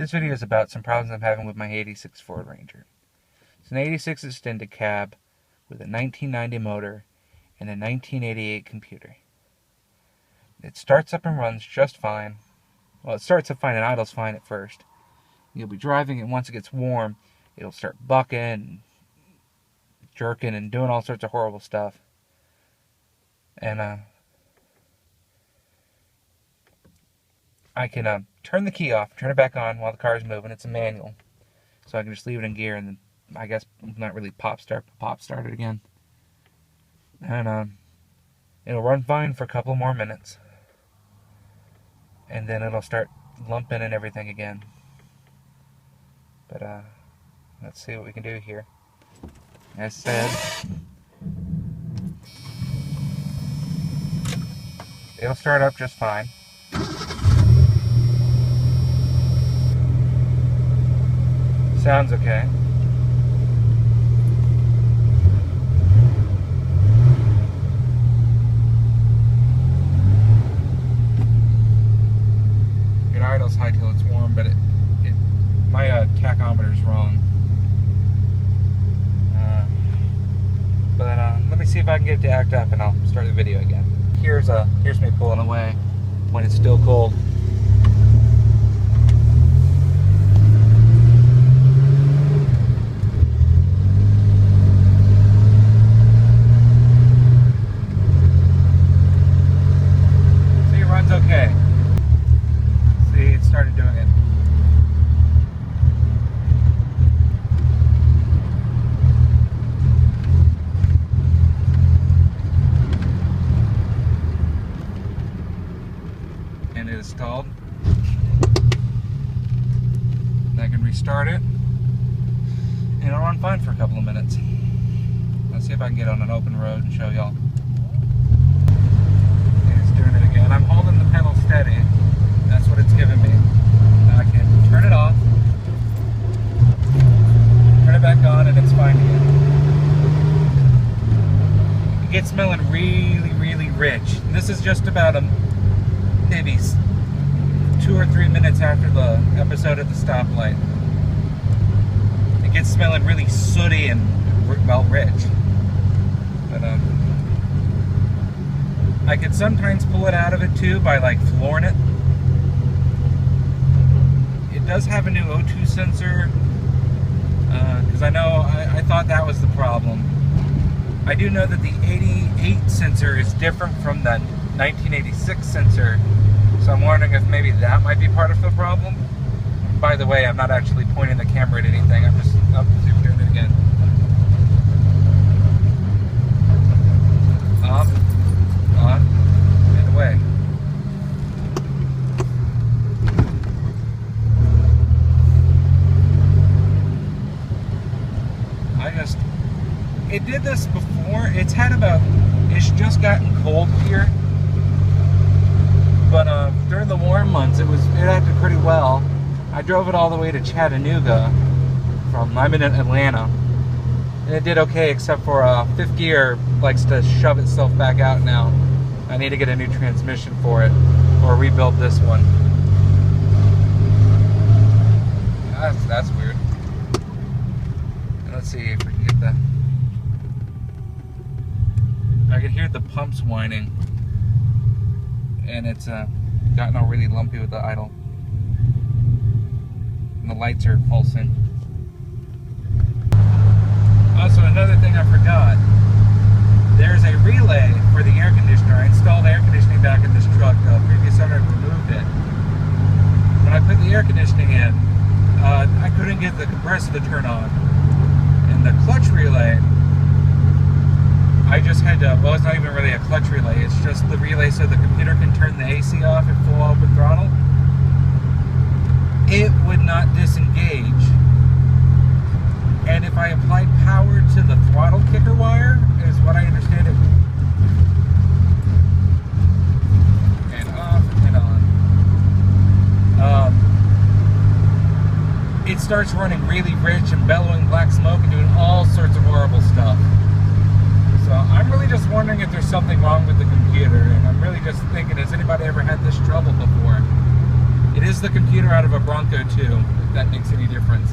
This video is about some problems I'm having with my 86 Ford Ranger. It's an 86 extended cab with a 1990 motor and a 1988 computer. It starts up and runs just fine. Well, it starts up fine and idles fine at first. You'll be driving it, once it gets warm, it'll start bucking, jerking, and doing all sorts of horrible stuff. And I can turn the key off, turn it back on while the car is moving. It's a manual, so I can just leave it in gear and then, I guess, not really pop start it again. And it'll run fine for a couple more minutes, and then it'll start lumping and everything again. But let's see what we can do here. As said, it'll start up just fine. Sounds okay. It idles high till it's warm, but my tachometer is wrong. Let me see if I can get it to act up, and I'll start the video again. Here's me pulling away when it's still cold. See, it runs okay. See, it started doing it. And it is stalled. I can restart it, and it'll run fine for a couple of minutes. Let's see if I can get on an open road and show y'all. And it's doing it again. I'm holding the pedal steady. That's what it's giving me. Now I can turn it off, turn it back on, and it's fine again. It gets smelling really, really rich. And this is just about maybe 2 or 3 minutes after the episode at the stoplight. It gets smelling really sooty and, well, rich. But I could sometimes pull it out of it too by like flooring it. It does have a new O2 sensor, because I thought that was the problem. I do know that the 88 sensor is different from the 1986 sensor. So I'm wondering if maybe that might be part of the problem. By the way, I'm not actually pointing the camera at anything. I'm just doing it again. Off, on, and away. It did this before. It's just gotten cold here. But during the warm months, it acted pretty well. I drove it all the way to Chattanooga. I'm in Atlanta, and it did okay, except for fifth gear likes to shove itself back out now. I need to get a new transmission for it, or rebuild this one. That's weird. Let's see if we can get that. I can hear the pumps whining. And it's gotten all really lumpy with the idle. And the lights are pulsing. Also, another thing I forgot. There's a relay for the air conditioner. I installed air conditioning back in this truck. The previous owner removed it. When I put the air conditioning in, I couldn't get the compressor to turn on. And the clutch relay, I just had to, well, it's not even really a clutch relay, it's just the relay so the computer can turn the AC off at full open throttle. It would not disengage. And if I applied power to the throttle kicker wire, is what I understand it. And off and on. It starts running really rich and bellowing black smoke and doing all sorts of horrible stuff. So I'm really just wondering if there's something wrong with the computer, and I'm really just thinking, has anybody ever had this trouble before? It is the computer out of a Bronco 2. that makes any difference.